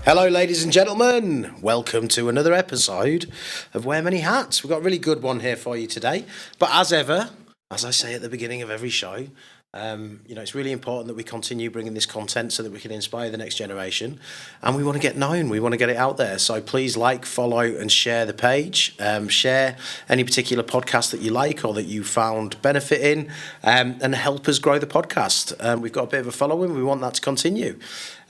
Hello, ladies and gentlemen. Welcome to another episode of Wear Many Hats. We've got a really good one here for you today. But as ever, as I say at the beginning of every show, it's really important that we continue bringing this content so that we can inspire the next generation. And we want to get known. We want to get it out there. So please like, follow and share the page. Share any particular podcast that you like or that you found benefit in, and help us grow the podcast. We've got a bit of a following. We want that to continue.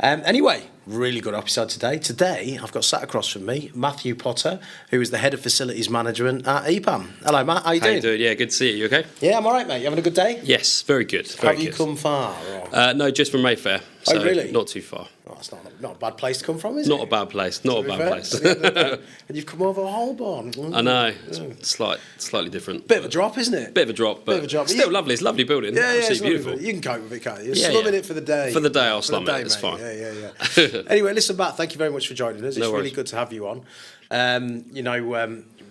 Anyway, really good episode today. Today, I've got sat across from me, Matthew Potter, who is the Head of Facilities Management at EPAM. Hello, Matt. How you doing? How you doing? Yeah, good to see you. You okay? Yeah, I'm all right, mate. You having a good day? Yes, very good. Very Have you good. come far? Or? No, just from Mayfair. So really? Not too far. Oh, it's not a bad place to come from, is it? Not a bad place. Not a bad place. And you've come over Holborn. I know. It's slightly different. Bit of a drop, isn't it? Bit of a drop, but still lovely. It's a lovely building. Yeah, Absolutely it's beautiful. Lovely. You can cope with it, can't you? Yeah, Slumming it for the day. For the day, I'll slum it. It's fine. Yeah. Anyway, listen, Matt, thank you very much for joining us. It's really good to have you on.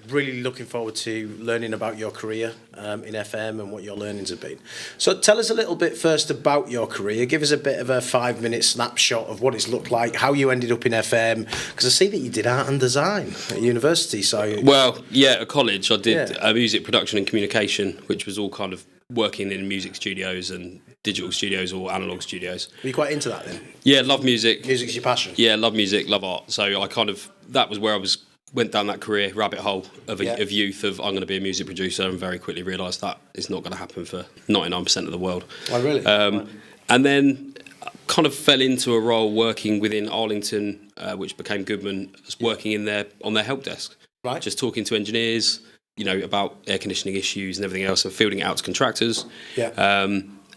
Really looking forward to learning about your career in FM and what your learnings have been. So tell us a little bit first about your career. Give us a bit of a 5-minute snapshot of what it's looked like, how you ended up in FM, because I see that you did art and design at university. At college I did music production and communication, which was all kind of working in music studios and digital studios or analog studios. Were you quite into that then? Yeah, love music. Music's your passion? Yeah, love music, love art. So that was where I went down that career rabbit hole of youth of I'm going to be a music producer, and very quickly realised that is not going to happen for 99% of the world. Oh, really? And then kind of fell into a role working within Arlington, which became Goodman, working on their help desk. Right. Just talking to engineers, about air conditioning issues and everything else, and fielding it out to contractors. Yeah.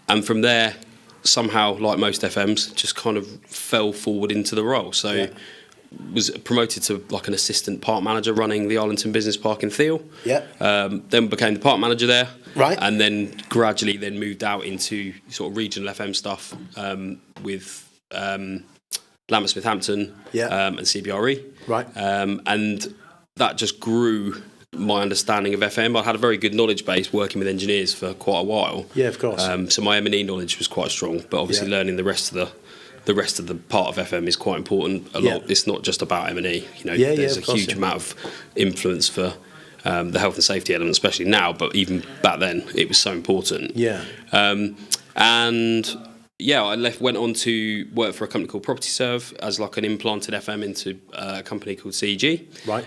And from there, somehow, like most FMs, just kind of fell forward into the role. So was promoted to like an assistant park manager running the Arlington Business Park in Thiel. Yeah. Then became the park manager there. Right. And then gradually moved out into sort of regional FM stuff with Lambeth Smith Hampton and CBRE. Right. And that just grew my understanding of FM. I had a very good knowledge base working with engineers for quite a while. Yeah, of course. So my M&E knowledge was quite strong, but obviously learning the rest of the part of FM is quite important. A lot. It's not just about M&E. There's a huge amount of influence for the health and safety element, especially now. But even back then, it was so important. Yeah. I went on to work for a company called Property Serve as like an implanted FM into a company called CEG. Right.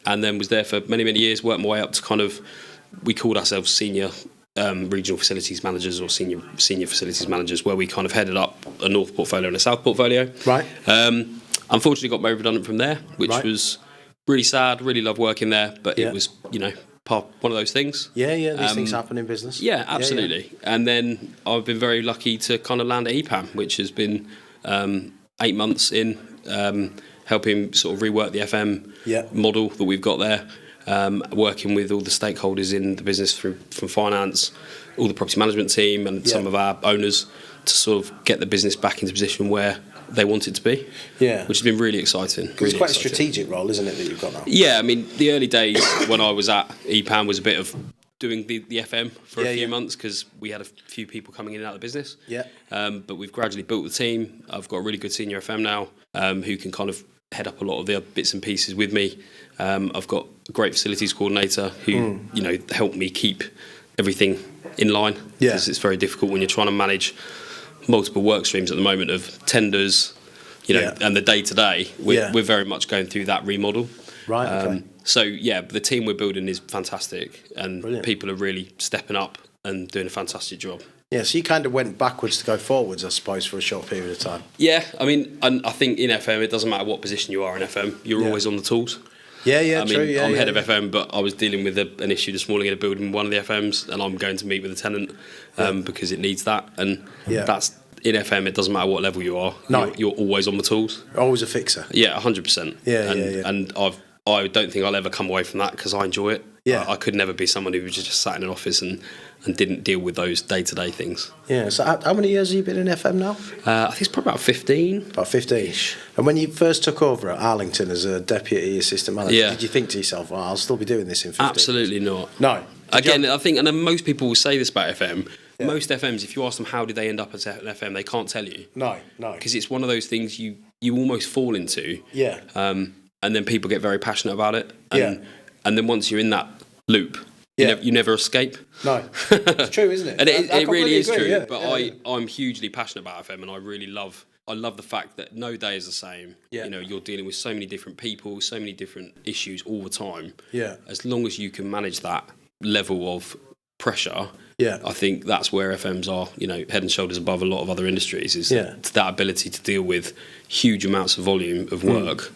And then was there for many, many years. Worked my way up to we called ourselves senior regional facilities managers or senior facilities managers, where we kind of headed up a north portfolio and a south portfolio. Right. Unfortunately got made redundant from there, which was really sad. Really loved working there, but it was one of those things. These things happen in business. Yeah, absolutely. And then I've been very lucky to kind of land at EPAM, which has been 8 months in, helping sort of rework the FM model that we've got there. Working with all the stakeholders in the business from finance, all the property management team and some of our owners to sort of get the business back into a position where they want it to be, which has been really exciting. It's quite a strategic role, isn't it, that you've got now? Yeah, I mean, the early days when I was at EPAM was a bit of doing the FM for a few months because we had a few people coming in and out of the business. Yeah. But we've gradually built the team. I've got a really good senior FM now who can kind of head up a lot of the bits and pieces with me. I've got a great facilities coordinator who, helped me keep everything in line. Because it's very difficult when you're trying to manage multiple work streams at the moment of tenders, and the day-to-day. We're very much going through that remodel. Right, okay. The team we're building is fantastic, and people are really stepping up and doing a fantastic job. Yeah, so you kind of went backwards to go forwards, I suppose, for a short period of time. Yeah, I mean, I think in FM, it doesn't matter what position you are in FM, you're always on the tools. True. I'm head of FM, but I was dealing with an issue this morning in a building in one of the FMs, and I'm going to meet with a tenant because it needs that. And that's in FM, it doesn't matter what level you are. No. You're always on the tools. Always a fixer. Yeah, 100%. And I don't think I'll ever come away from that because I enjoy it. Yeah. I could never be someone who was just sat in an office and didn't deal with those day-to-day things. Yeah, so how many years have you been in FM now? I think it's probably about 15. About 15. And when you first took over at Arlington as a deputy assistant manager, did you think to yourself, well, I'll still be doing this in 15 Absolutely years? not. No? Again, I think, and then most people will say this about FM, most FMs, if you ask them how did they end up as an FM, they can't tell you. No. Because it's one of those things you almost fall into. Yeah. And then people get very passionate about it. And then once you're in that loop, you never escape. No, it's true, isn't it? And it really is agree, true. yeah. But I'm hugely passionate about FM, and I really love the fact that no day is the same. Yeah. You know, you're dealing with so many different people, so many different issues all the time. Yeah. As long as you can manage that level of pressure, I think that's where FMs are, head and shoulders above a lot of other industries, is that ability to deal with huge amounts of volume of work,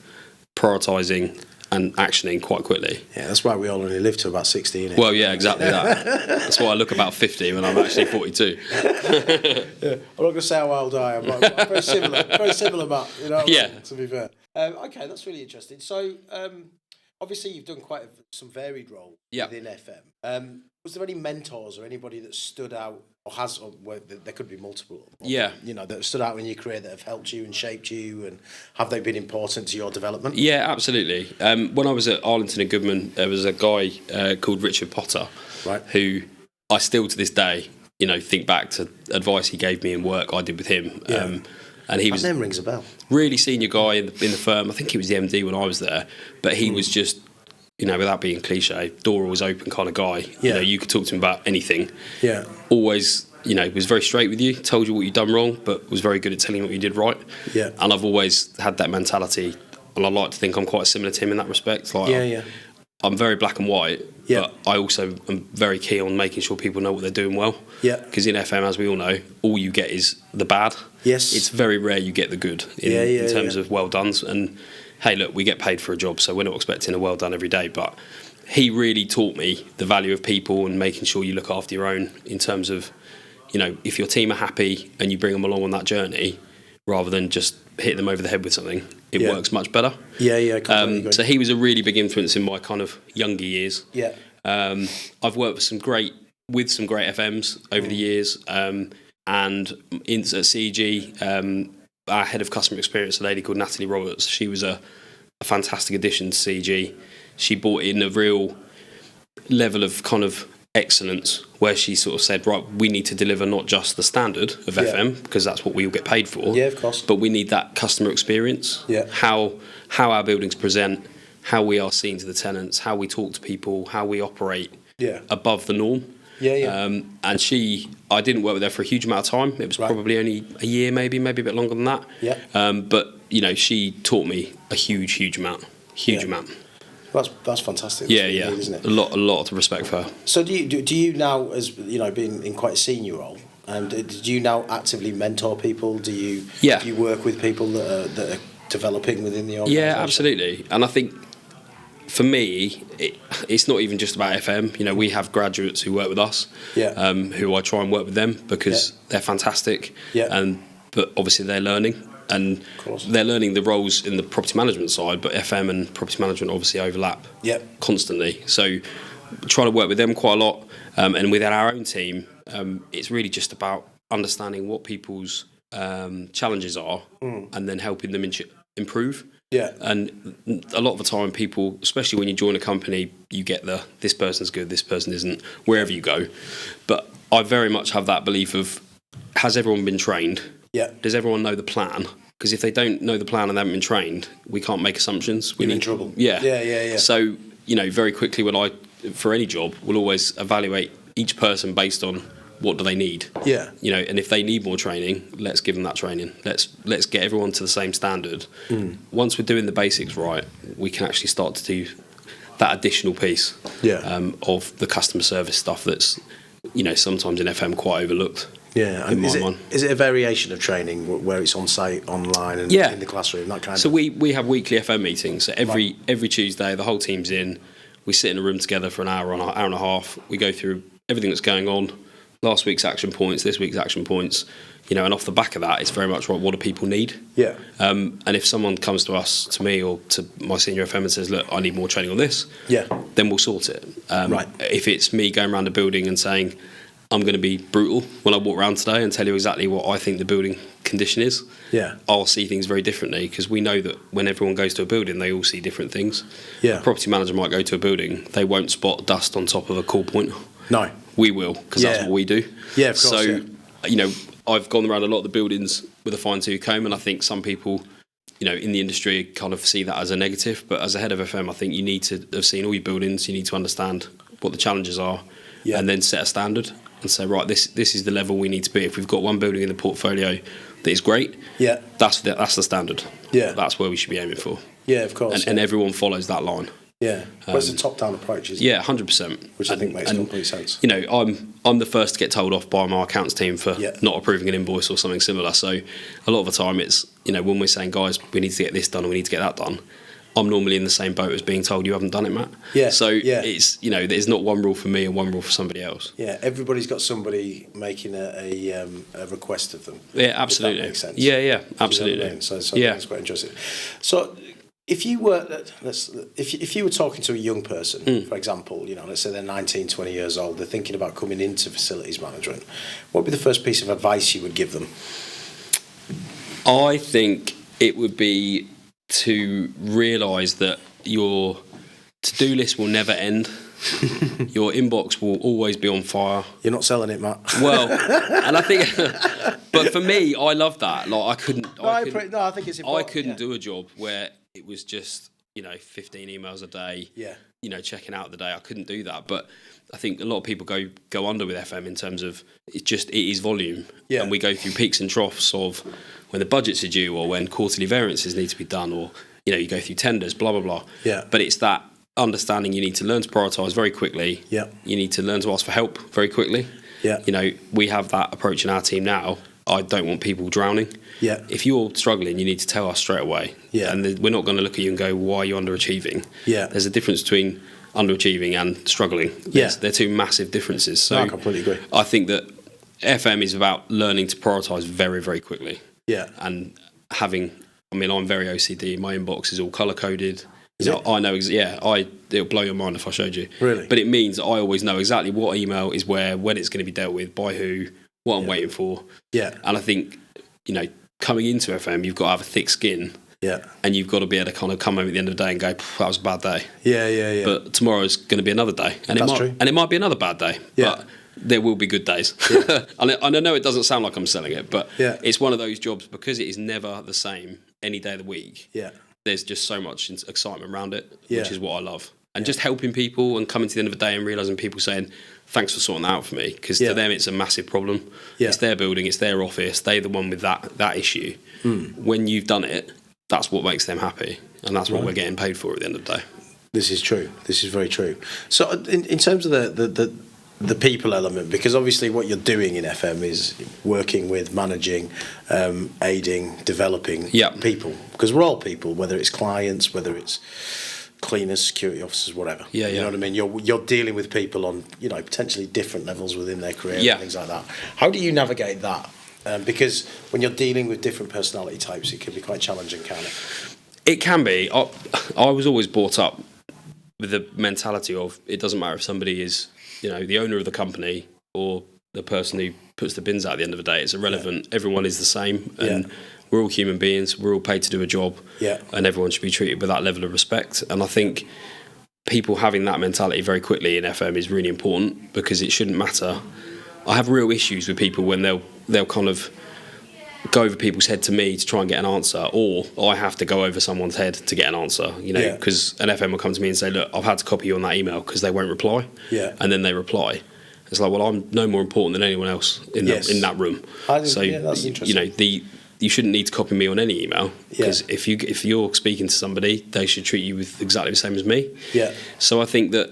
prioritising and actioning quite quickly. Yeah, that's why we all only live to about 60, innit? Well, yeah, exactly that. That's why I look about 50 when I'm actually 42. I'm not going to say how old I am, but I'm very similar, Matt, to be fair. Okay, that's really interesting. So, obviously you've done quite some varied role within FM. Was there any mentors or anybody that stood out, or there could be multiple, that stood out in your career that have helped you and shaped you, and have they been important to your development? Yeah, absolutely. When I was at Arlington and Goodman, there was a guy called Richard Potter, right, who I still to this day, think back to advice he gave me in work I did with him. Yeah. And he was name rings a bell. Really senior guy in the firm. I think he was the MD when I was there, but he was just, without being cliche, door always open kind of guy. Yeah. You could talk to him about anything. Yeah. Always, was very straight with you, told you what you'd done wrong, but was very good at telling you what you did right. Yeah. And I've always had that mentality, and I like to think I'm quite similar to him in that respect. I'm very black and white, but I also am very keen on making sure people know what they're doing well. Yeah. Because in FM, as we all know, all you get is the bad. Yes. It's very rare you get the good in terms of well dones. And hey, look, we get paid for a job, so we're not expecting a well done every day. But he really taught me the value of people and making sure you look after your own in terms of, if your team are happy and you bring them along on that journey, rather than just hit them over the head with something, it works much better. Yeah, completely agree. So he was a really big influence in my kind of younger years. Yeah. I've worked with some great FMs over the years, and at CEG, our head of customer experience, a lady called Natalie Roberts, she was a fantastic addition to CEG. She brought in a real level of kind of excellence, where she sort of said, right, we need to deliver not just the standard of FM, because that's what we all get paid for. Yeah, of course. But we need that customer experience. Yeah. How our buildings present, how we are seen to the tenants, how we talk to people, how we operate above the norm. Yeah. And I didn't work with her for a huge amount of time. It was probably only a year, maybe a bit longer than that. Yeah. But she taught me a huge amount. That's fantastic. Yeah, really, isn't it? A lot of respect for her. So do you now, as being in quite a senior role, do you now actively mentor people? Do you work with people that are developing within the organisation? Yeah, absolutely. And I think for me, it's not even just about FM. We have graduates who work with us, who I try and work with them because they're fantastic. Yeah. But obviously they're learning. And they're learning the roles in the property management side, but FM and property management obviously overlap constantly. So trying to work with them quite a lot. And within our own team, it's really just about understanding what people's challenges are and then helping them improve. Yeah. And a lot of the time people, especially when you join a company, you get this person's good, this person isn't, wherever you go. But I very much have that belief of, has everyone been trained? Yeah. Does everyone know the plan? Because if they don't know the plan and they haven't been trained, we can't make assumptions. You're in trouble. Yeah. So, very quickly for any job, we'll always evaluate each person based on what do they need. Yeah. And if they need more training, let's give them that training. Let's get everyone to the same standard. Once we're doing the basics right, we can actually start to do that additional piece of the customer service stuff that's, sometimes in FM quite overlooked. Yeah, and is it a variation of training where it's on site, online, and in the classroom, that kind of? So we have weekly FM meetings. So every Tuesday, the whole team's in. We sit in a room together for an hour and a half. We go through everything that's going on, last week's action points, this week's action points. And off the back of that, it's very much what do people need? Yeah. And if someone comes to me or to my senior FM and says, look, I need more training on this, then we'll sort it. If it's me going around the building and saying, I'm going to be brutal when I walk around today and tell you exactly what I think the building condition is. Yeah. I'll see things very differently because we know that when everyone goes to a building, they all see different things. Yeah. A property manager might go to a building, they won't spot dust on top of a call point. No. We will, because that's what we do. Yeah, of course. So, I've gone around a lot of the buildings with a fine-tooth comb, and I think some people, in the industry kind of see that as a negative. But as a head of FM, I think you need to have seen all your buildings. You need to understand what the challenges are, and then set a standard and say, right, this is the level we need to be. If we've got one building in the portfolio that is great, that's the standard. Yeah, that's where we should be aiming for. Yeah, of course. And everyone follows that line. Yeah, well, it's a top-down approach, isn't it? Yeah, 100%. Which I think makes complete sense. I'm the first to get told off by my accounts team for not approving an invoice or something similar. So a lot of the time it's, when we're saying, guys, we need to get this done and we need to get that done, I'm normally in the same boat as being told you haven't done it, Matt. Yeah. So it's, there's not one rule for me and one rule for somebody else. Yeah, everybody's got somebody making a request of them. Yeah, absolutely. If that makes sense. Yeah, absolutely. You know what I mean? So I think that's quite interesting. So if you were if you were talking to a young person, for example, let's say they're 19, 20 years old, they're thinking about coming into facilities management, what would be the first piece of advice you would give them? I think it would be to realise that your to-do list will never end. Your inbox will always be on fire. You're not selling it, Matt. Well, and I think, but for me, I love that. Like I think it's important. I couldn't do a job where it was just 15 emails a day. Yeah. Checking out the day. I couldn't do that. But I think a lot of people go under with FM in terms of it is volume. Yeah. And we go through peaks and troughs of when the budgets are due or when quarterly variances need to be done, or you go through tenders, blah blah blah. Yeah. But it's that understanding you need to learn to prioritise very quickly. Yeah. You need to learn to ask for help very quickly. Yeah. We have that approach in our team now. I don't want people drowning. Yeah. If you're struggling, you need to tell us straight away. Yeah. And we're not going to look at you and go, why are you underachieving? Yeah. There's a difference between underachieving and struggling. They're two massive differences. So I completely agree. I think that FM is about learning to prioritise very, very quickly. Yeah. And I'm very OCD. My inbox is all colour-coded. I know, it'll blow your mind if I showed you. Really? But it means I always know exactly what email is where, when it's going to be dealt with, by who, what I'm waiting for. Yeah. And I think, coming into FM, you've got to have a thick skin. Yeah. And you've got to be able to kind of come home at the end of the day and go, that was a bad day. Yeah. But tomorrow's going to be another day. And it might be another bad day. Yeah. But there will be good days. Yeah. And I know it doesn't sound like I'm selling it, but it's one of those jobs because it is never the same any day of the week. Yeah. There's just so much excitement around it, which is what I love. And just helping people and coming to the end of the day and realising people saying, thanks for sorting that out for me. Because to them, it's a massive problem. Yeah. It's their building, it's their office. They're the one with that issue. When you've done it, that's what makes them happy. And that's what we're getting paid for at the end of the day. This is true. This is very true. So in terms of the people element, because obviously what you're doing in FM is working with, managing, aiding, developing people. Because we're all people, whether it's clients, whether it's cleaners, security officers, whatever. Yeah, you know what I mean? You're dealing with people on, potentially different levels within their career and things like that. How do you navigate that? Because when you're dealing with different personality types, it can be quite challenging, can't it? It can be. I was always brought up with the mentality of it doesn't matter if somebody is, the owner of the company or the person who puts the bins out at the end of the day. It's irrelevant. Yeah. Everyone is the same. And we're all human beings. We're all paid to do a job. Yeah. And everyone should be treated with that level of respect. And I think people having that mentality very quickly in FM is really important because it shouldn't matter. I have real issues with people when they'll kind of go over people's head to me to try and get an answer, or I have to go over someone's head to get an answer, because an FM will come to me and say, look, I've had to copy you on that email because they won't reply. Yeah. And then they reply. It's like, well, I'm no more important than anyone else in that room. That's interesting. You shouldn't need to copy me on any email because if you're speaking to somebody, they should treat you with exactly the same as me. Yeah. So I think that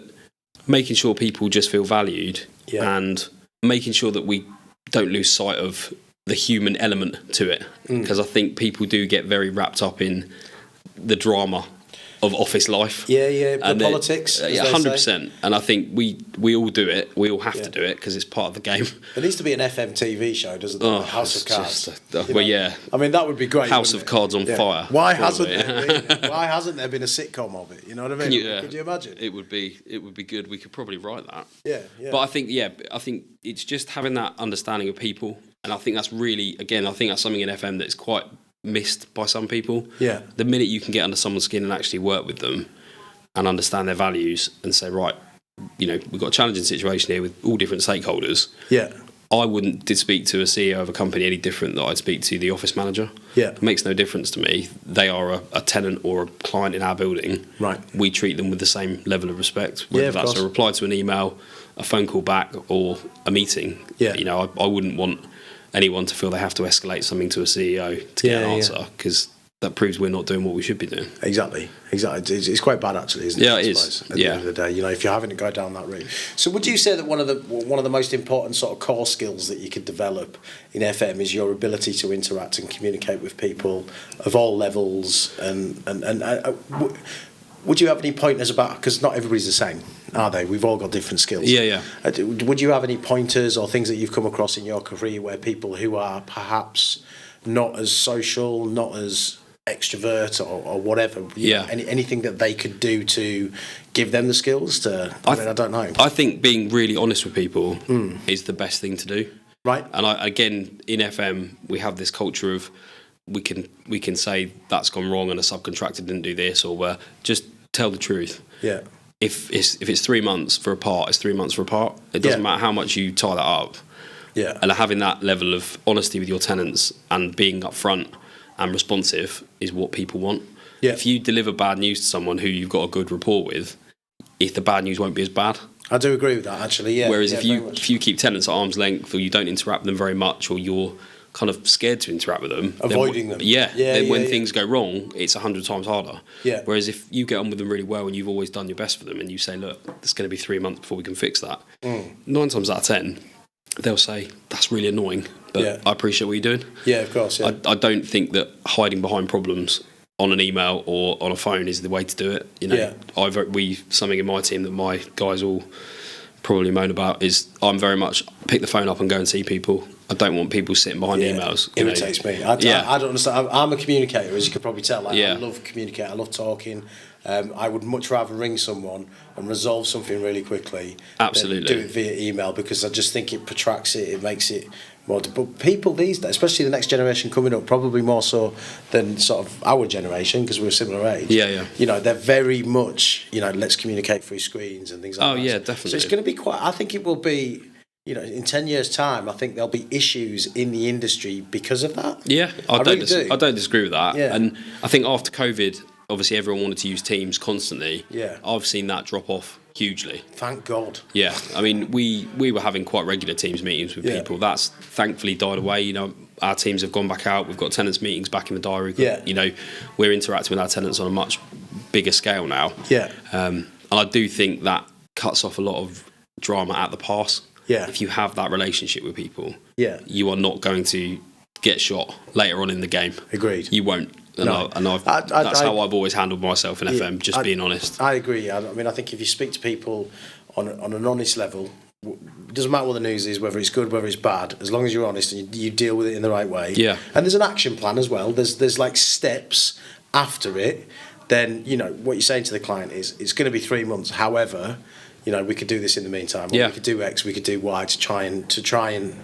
making sure people just feel valued and making sure that we don't lose sight of the human element to it, because I think people do get very wrapped up in the drama of office life. The politics. 100%. And I think we all do it. We all have to do it because it's part of the game. There needs to be an FM TV show, doesn't there? House of Cards. I mean, that would be great. House of Cards on fire. Why hasn't there been a sitcom of it? You know what I mean? Could you imagine? It would be good. We could probably write that. Yeah. But I think it's just having that understanding of people, and I think that's really, again, I think that's something in FM that's quite missed by some people. Yeah. The minute you can get under someone's skin and actually work with them and understand their values and say, right, we've got a challenging situation here with all different stakeholders. Yeah. I wouldn't speak to a CEO of a company any different that I'd speak to the office manager. Yeah. It makes no difference to me. They are a tenant or a client in our building. Right. We treat them with the same level of respect, whether that's course. a reply to an email, a phone call back, or a meeting. Yeah. You know, I wouldn't want anyone to feel they have to escalate something to a CEO to get an answer, because that proves we're not doing what we should be doing. Exactly. It's quite bad, actually, isn't it? Yeah, it is. At the end of the day, you know, if you're having to go down that route. So, would you say that one of the most important sort of core skills that you could develop in FM is your ability to interact and communicate with people of all levels? And would you have any pointers about, because not everybody's the same, are they? We've all got different skills. Yeah. Would you have any pointers or things that you've come across in your career where people who are perhaps not as social, not as extrovert or whatever, anything that they could do to give them the skills to, I don't know. I think being really honest with people is the best thing to do. Right. And again, in FM, we have this culture of we can say that's gone wrong and a subcontractor didn't do this, or just tell the truth. Yeah. If it's 3 months for a part, it's 3 months for a part. It doesn't matter how much you tie that up. Yeah. And having that level of honesty with your tenants and being upfront and responsive is what people want. Yeah. If you deliver bad news to someone who you've got a good rapport with, if the bad news won't be as bad. I do agree with that, actually. Yeah. Whereas if you keep tenants at arm's length, or you don't interact with them very much, or you're kind of scared to interact with them, avoiding them. Then when things go wrong, it's 100 times harder. Yeah. Whereas if you get on with them really well and you've always done your best for them, and you say, look, it's going to be 3 months before we can fix that, 9 times out of 10, they'll say, that's really annoying, but I appreciate what you're doing. Yeah, of course. Yeah. I don't think that hiding behind problems on an email or on a phone is the way to do it. You know, something in my team that my guys all probably moan about is I'm very much pick the phone up and go and see people. I don't want people sitting behind emails. It irritates me. I don't understand. I'm a communicator, as you can probably tell. I love communicating. I love talking. I would much rather ring someone and resolve something really quickly. Absolutely. Than do it via email, because I just think it protracts it. It makes it more. But people these days, especially the next generation coming up, probably more so than sort of our generation, because we're a similar age. Yeah. You know, they're very much, you know, let's communicate through screens and things like that. Oh yeah, definitely. So it's going to be quite. I think it will be. You know, in 10 years' time, I think there'll be issues in the industry because of that. Yeah, I don't disagree with that. Yeah. And I think after COVID, obviously everyone wanted to use Teams constantly. Yeah. I've seen that drop off hugely. Thank God. Yeah, I mean, we were having quite regular Teams meetings with people. That's thankfully died away. You know, our teams have gone back out. We've got tenants meetings back in the diary. You know, we're interacting with our tenants on a much bigger scale now. Yeah. And I do think that cuts off a lot of drama at the pass. Yeah. If you have that relationship with people, you are not going to get shot later on in the game. Agreed. You won't. And that's how I've always handled myself in FM, just being honest. I agree. I mean, I think if you speak to people on an honest level, it doesn't matter what the news is, whether it's good, whether it's bad, as long as you're honest and you deal with it in the right way. Yeah. And there's an action plan as well. There's like steps after it. Then, you know, what you're saying to the client is it's going to be 3 months. However, you know, we could do this in the meantime. Or we could do X, we could do Y to try and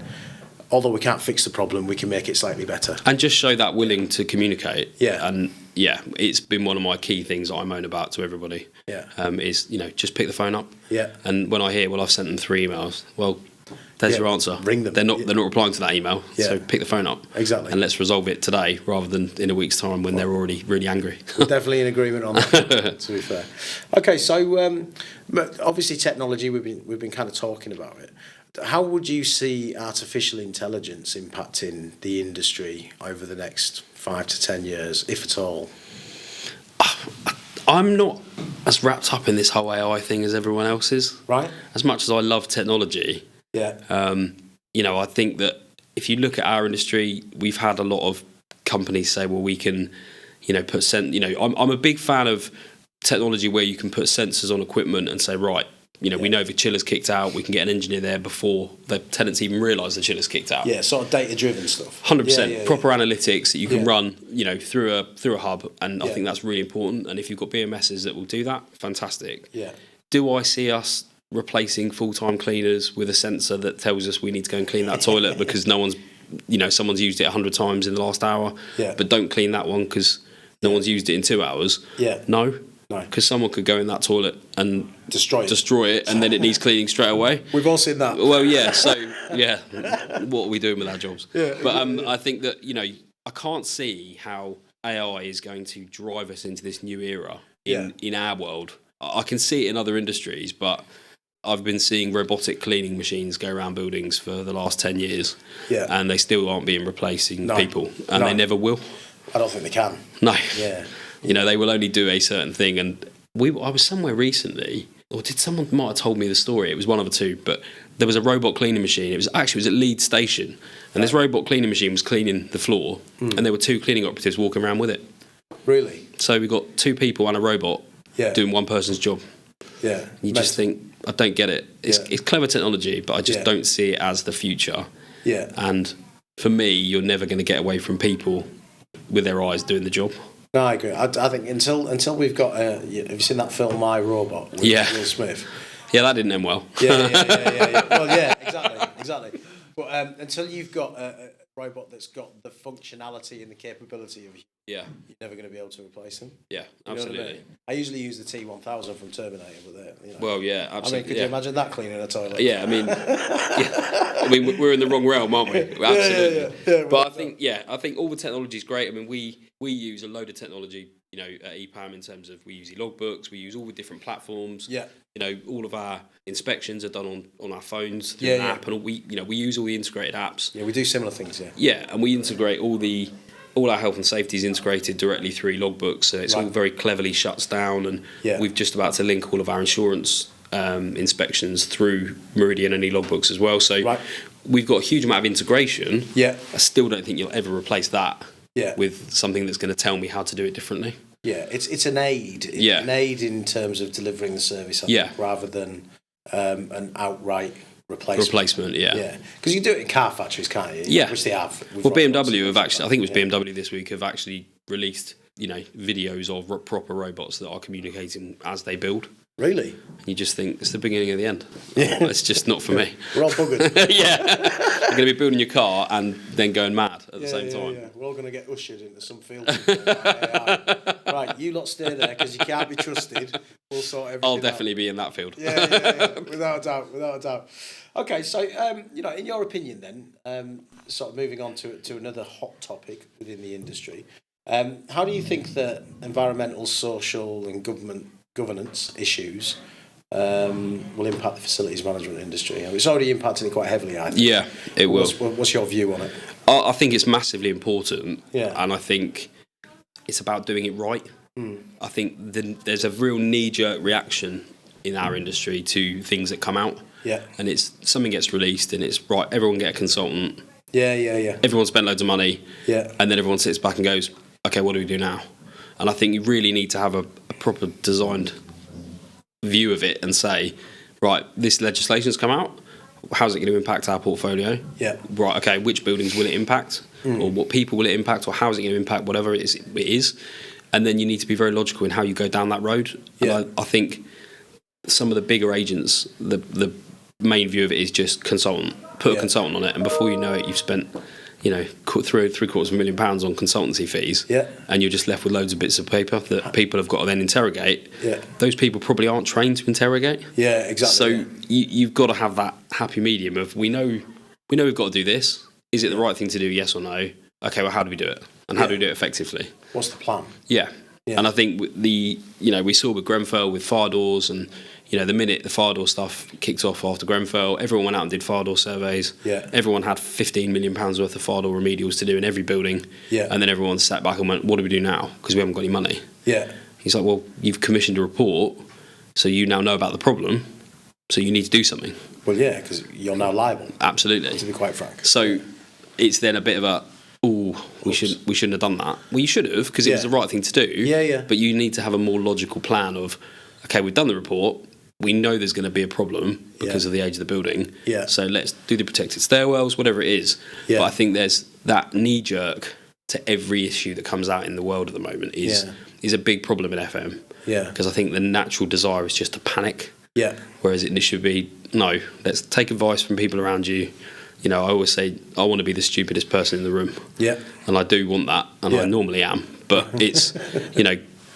although we can't fix the problem, we can make it slightly better. And just show that willing to communicate. Yeah. And it's been one of my key things that I moan about to everybody. Yeah. Is, you know, just pick the phone up. Yeah. And when I hear, well, I've sent them 3 emails, well, there's your answer. Ring them. They're not replying to that email. Yeah. So pick the phone up. Exactly. And let's resolve it today rather than in a week's time when they're already really angry. We're definitely in agreement on that, to be fair. Okay, so obviously technology, we've been kind of talking about it. How would you see artificial intelligence impacting the industry over the next 5 to 10 years, if at all? I'm not as wrapped up in this whole AI thing as everyone else is. Right. As much as I love technology, you know, I think that if you look at our industry, we've had a lot of companies say, well, we can, you know, I'm a big fan of technology where you can put sensors on equipment and say, right, you know, we know the chiller's kicked out, we can get an engineer there before the tenants even realise the chiller's kicked out. Yeah, sort of data-driven stuff. 100%. Proper analytics that you can run, you know, through a hub, and I think that's really important. And if you've got BMSs that will do that, fantastic. Yeah. Do I see us replacing full-time cleaners with a sensor that tells us we need to go and clean that toilet because someone's used it 100 times in the last hour, but don't clean that one because no one's used it in 2 hours? Yeah. No. No. Because someone could go in that toilet and Destroy it, and then it needs cleaning straight away. We've all seen that. Well, yeah. So, yeah, what are we doing with our jobs? Yeah, but I think that, I can't see how AI is going to drive us into this new era in our world. I can see it in other industries, but I've been seeing robotic cleaning machines go around buildings for the last 10 years, and they still aren't being replacing people, and they never will. I don't think they can. No. Yeah. They will only do a certain thing. And I was somewhere recently, or someone might have told me the story, it was one of the two, but there was a robot cleaning machine. It was at Leeds Station, and this robot cleaning machine was cleaning the floor, and there were 2 cleaning operatives walking around with it. Really? So we got 2 people and a robot doing one person's job. Yeah. You just think, I don't get it. It's clever technology, but I just don't see it as the future. Yeah. And for me, you're never going to get away from people with their eyes doing the job. No, I agree. I think until we've got... have you seen that film, My Robot, with Will Smith? Yeah, that didn't end well. Yeah. Well, yeah, exactly. But until you've got a robot that's got the functionality and the capability of you're never going to be able to replace them. Yeah, absolutely. I usually use the T1000 from Terminator, but Well, yeah, absolutely. I mean, could you imagine that cleaning a toilet? Yeah, I mean, we're in the wrong realm, aren't we? Absolutely. Yeah, but I think all the technology is great. I mean, we use a load of technology, at EPAM in terms of we use logbooks, we use all the different platforms. Yeah. All of our inspections are done on our phones through an app, and we use all the integrated apps. Yeah, we do similar things. Yeah. Yeah, and we integrate all our health and safety is integrated directly through logbooks, so it's all very cleverly shuts down, and we've just about to link all of our insurance inspections through Meridian and e-logbooks as well. So we've got a huge amount of integration. Yeah. I still don't think you'll ever replace that with something that's going to tell me how to do it differently. Yeah, it's an aid. An aid in terms of delivering the service, I think, rather than an outright replacement. Yeah. Because you can do it in car factories, can't you? Yeah. Which they have. Well, BMW have actually, I think it was BMW this week, have actually released, videos of proper robots that are communicating as they build. Really? And you just think, it's the beginning of the end. Yeah. It's just not for me. We're all buggered. You're going to be building your car and then going mad at the same time. Yeah. We're all going to get ushered into some field. Right, you lot stay there because you can't be trusted. We'll sort everything I'll definitely be in that field. Yeah. Without a doubt. Okay, so, in your opinion then, sort of moving on to another hot topic within the industry, how do you think that environmental, social and governance issues will impact the facilities management industry? It's already impacting it quite heavily, I think. Yeah, it will. What's your view on it? I think it's massively important, and I think it's about doing it right. I think there's a real knee-jerk reaction in our industry to things that come out. Yeah. And it's something gets released and it's right, everyone get a consultant. Yeah. Everyone spent loads of money. Yeah. And then everyone sits back and goes, okay, what do we do now? And I think you really need to have a proper designed view of it and say, right, this legislation's come out. How's it going to impact our portfolio? Yeah. Right, okay, which buildings will it impact? Or what people will it impact? Or how is it going to impact whatever it is? And then you need to be very logical in how you go down that road. Yeah. And I think some of the bigger agents, the main view of it is just consultant. Put a consultant on it, and before you know it, you've spent, £750,000 on consultancy fees, and you're just left with loads of bits of paper that people have got to then interrogate. Yeah. Those people probably aren't trained to interrogate. Yeah, exactly. So you've got to have that happy medium of we know we've got to do this. Is it the right thing to do? Yes or no? Okay, well, how do we do it? And how do we do it effectively? What's the plan? Yeah. And I think we saw with Grenfell with fire doors, and the minute the fire door stuff kicked off after Grenfell, everyone went out and did fire door surveys. Yeah. Everyone had £15 million worth of fire door remedials to do in every building. Yeah. And then everyone sat back and went, what do we do now? Because we haven't got any money. Yeah. He's like, well, you've commissioned a report, so you now know about the problem, so you need to do something. Well, yeah, because you're now liable. Absolutely. To be quite frank. So it's then a bit of a, we shouldn't have done that. Well, you should have, because it was the right thing to do. Yeah. But you need to have a more logical plan of, okay, we've done the report. We know there's going to be a problem because of the age of the building. Yeah. So let's do the protected stairwells, whatever it is. Yeah. But I think there's that knee jerk to every issue that comes out in the world at the moment is a big problem in FM. Yeah. Because I think the natural desire is just to panic. Yeah. Whereas it should be, no, let's take advice from people around you. I always say I want to be the stupidest person in the room. Yeah. And I do want that, and I normally am. But it's,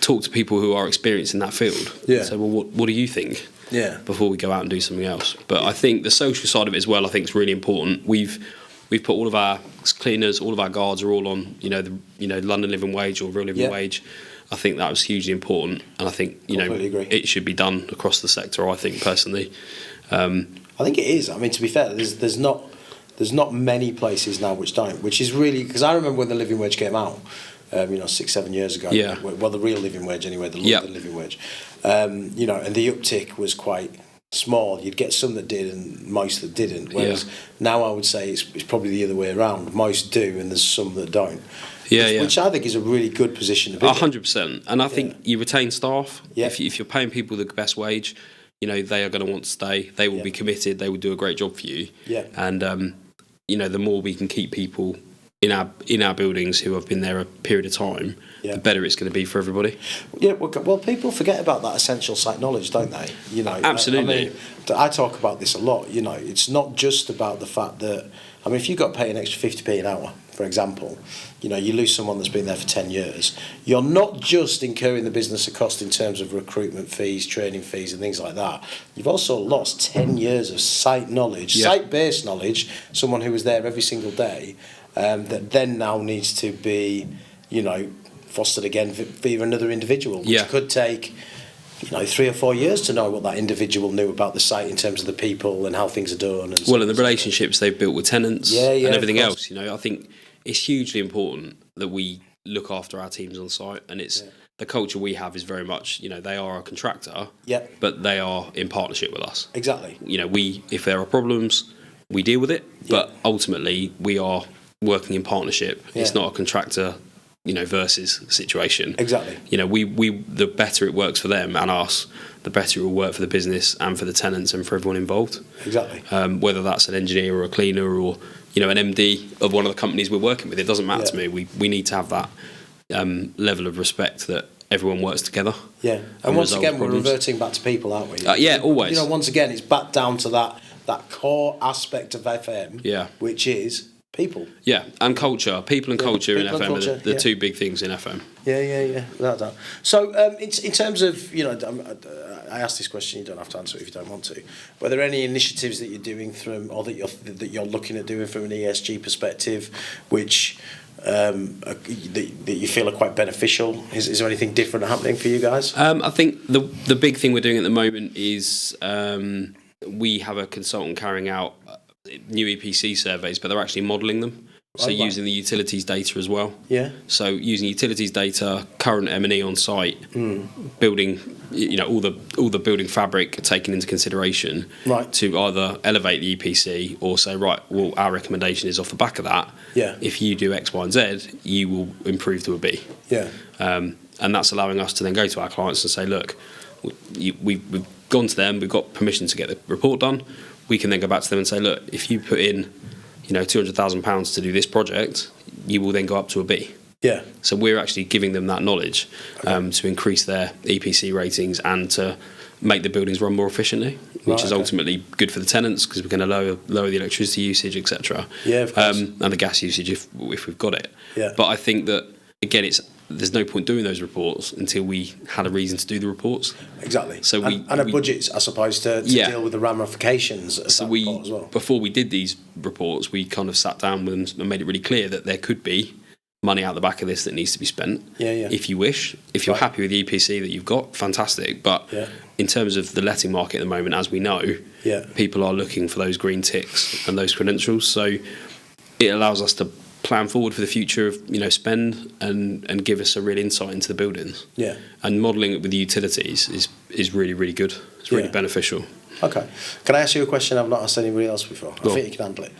talk to people who are experienced in that field. Yeah. So, well, what do you think? Yeah. Before we go out and do something else. But I think the social side of it as well, I think is really important. We've put all of our cleaners, all of our guards are all on, London living wage or real living wage. I think that was hugely important, and I think agree. it should be done across the sector. I think personally, I think it is. I mean, to be fair, there's not many places now which don't, which is really, because I remember when the living wage came out, 6-7 years ago. Yeah. Well, the real living wage anyway, the London living wage. And the uptick was quite small. You'd get some that did and most that didn't. Whereas now I would say it's probably the other way around. Most do and there's some that don't. Which I think is a really good position to be in. 100%. And I think you retain staff. Yeah. If you're paying people the best wage, they are going to want to stay. They will be committed. They will do a great job for you. Yeah. And the more we can keep people in our buildings who have been there a period of time, the better it's going to be for everybody. Yeah, well, people forget about that essential site knowledge, don't they? Absolutely. I talk about this a lot. It's not just about the fact that, if you've got to pay an extra 50p an hour, for example, you lose someone that's been there for 10 years, you're not just incurring the business a cost in terms of recruitment fees, training fees and things like that. You've also lost 10 years of site knowledge, site-based knowledge, someone who was there every single day, that then now needs to be, fostered again via another individual, which could take 3 or 4 years to know what that individual knew about the site in terms of the people and how things are done. And the relationships they've built with tenants and everything else. I think it's hugely important that we look after our teams on site, and it's the culture we have is very much, they are a contractor, but they are in partnership with us. Exactly. If there are problems, we deal with it, but ultimately we are working in partnership. It's not a contractor versus situation. Exactly. We the better it works for them and us, the better it will work for the business and for the tenants and for everyone involved. Exactly. Whether that's an engineer or a cleaner or an MD of one of the companies we're working with, it doesn't matter to me. We need to have that level of respect that everyone works together. Yeah. And once again, we're reverting back to people, aren't we? Always. Once again, it's back down to that core aspect of FM, which is people. Yeah, and culture. People and culture in FM are the two big things in FM. Yeah. Without that. So, in terms of, I asked this question, you don't have to answer it if you don't want to. Were there any initiatives that you're doing or that you're looking at doing from an ESG perspective, which that you feel are quite beneficial? Is there anything different happening for you guys? I think the big thing we're doing at the moment is we have a consultant carrying out new EPC surveys, but they're actually modelling them. So using the utilities data as well. Yeah. So using utilities data, current M&E on site, building, all the building fabric taken into consideration, to either elevate the EPC or say, our recommendation is off the back of that. Yeah. If you do X, Y, and Z, you will improve to a B. Yeah. And that's allowing us to then go to our clients and say, look, we've gone to them, we've got permission to get the report done. We can then go back to them and say, look, if you put in, £200,000 to do this project, you will then go up to a B. Yeah. So we're actually giving them that knowledge to increase their EPC ratings and to make the buildings run more efficiently, which is ultimately good for the tenants because we're going to lower the electricity usage, etc. Yeah, of course. And the gas usage if we've got it. Yeah. But I think that again, there's no point doing those reports until we had a reason to do the reports. Exactly. So a budget, I suppose, to deal with the ramifications of that report as well. Before we did these reports, we kind of sat down and made it really clear that there could be money out the back of this that needs to be spent. Yeah. If you wish. If you're happy with the EPC that you've got, fantastic. But in terms of the letting market at the moment, as we know, people are looking for those green ticks and those credentials. So it allows us to plan forward for the future of spend and give us a real insight into the buildings. Yeah. And modelling it with the utilities is really, really good. It's really beneficial. Okay. Can I ask you a question I've not asked anybody else before? I think you can handle it.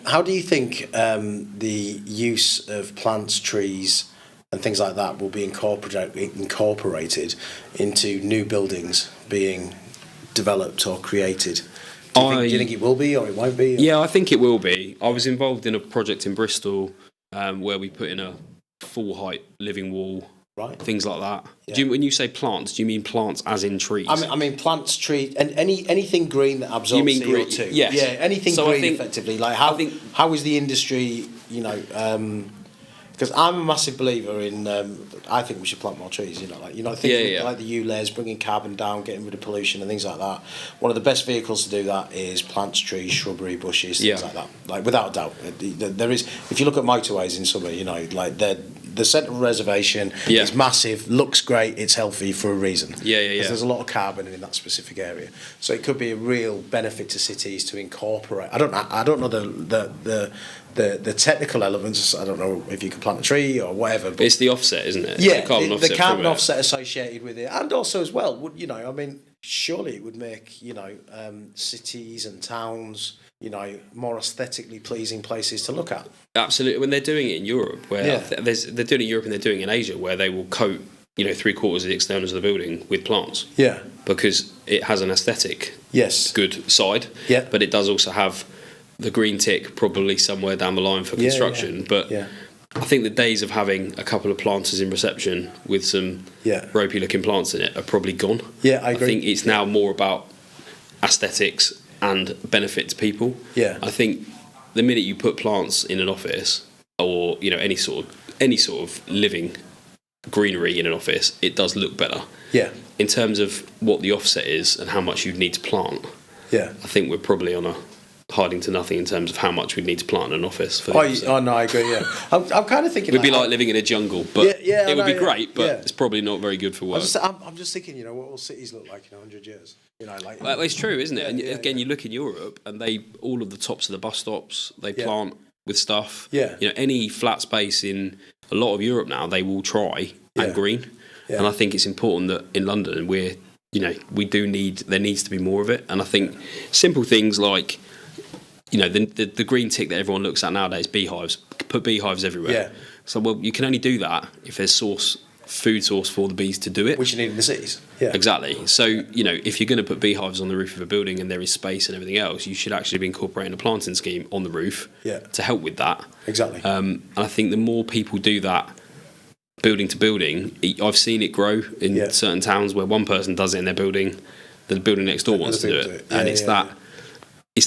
How do you think the use of plants, trees and things like that will be incorporated into new buildings being developed or created? Do you think it will be or it won't be? Yeah, I think it will be. I was involved in a project in Bristol where we put in a full height living wall, things like that. Yeah. When you say plants, do you mean plants as in trees? I mean plants, trees, and anything green that absorbs CO2. Yes. Yeah, anything green effectively. Like how is the industry, Because I'm a massive believer in. I think we should plant more trees. Things like the U-layers, bringing carbon down, getting rid of pollution and things like that. One of the best vehicles to do that is plants, trees, shrubbery, bushes, things like that. Like without a doubt, there is. If you look at motorways in summer, like the central reservation is massive, looks great, it's healthy for a reason. There's a lot of carbon in that specific area, so it could be a real benefit to cities to incorporate. I don't know the technical elements. I don't know if you can plant a tree or whatever. But it's the offset, isn't it? Yeah, the carbon offset associated with it, and also as well, surely it would make cities and towns more aesthetically pleasing places to look at. Absolutely. When they're doing it in Europe, where they're doing it in Europe and they're doing it in Asia, where they will coat 3/4 of the externals of the building with plants. Yeah. Because it has an aesthetic good side. Yeah. But it does also have the green tick probably somewhere down the line for construction. But I think the days of having a couple of planters in reception with some ropey looking plants in it are probably gone. Yeah, I agree. I think it's now more about aesthetics and benefit to people. Yeah. I think the minute you put plants in an office or any sort of living greenery in an office, it does look better. Yeah. In terms of what the offset is and how much you'd need to plant, I think we're probably on a hiding to nothing in terms of how much we'd need to plant in an office. For no, I agree. Yeah, I'm kind of thinking it would be like living in a jungle, but it would be great. But it's probably not very good for work. I'm just thinking, what will cities look like in 100 years? Well, it's true, isn't it? And again, you look in Europe, and all of the tops of the bus stops they plant with stuff. Yeah. Any flat space in a lot of Europe now, they will try and green. Yeah. And I think it's important that in London there needs to be more of it. And I think simple things like the green tick that everyone looks at nowadays, beehives, put beehives everywhere. Yeah. So you can only do that if there's food source for the bees to do it. Which you need in the cities. Yeah. Exactly. So, if you're going to put beehives on the roof of a building and there is space and everything else, you should actually be incorporating a planting scheme on the roof to help with that. Exactly. And I think the more people do that building to building, I've seen it grow in certain towns where one person does it in their building, the building next door wants to do it. Yeah, and it's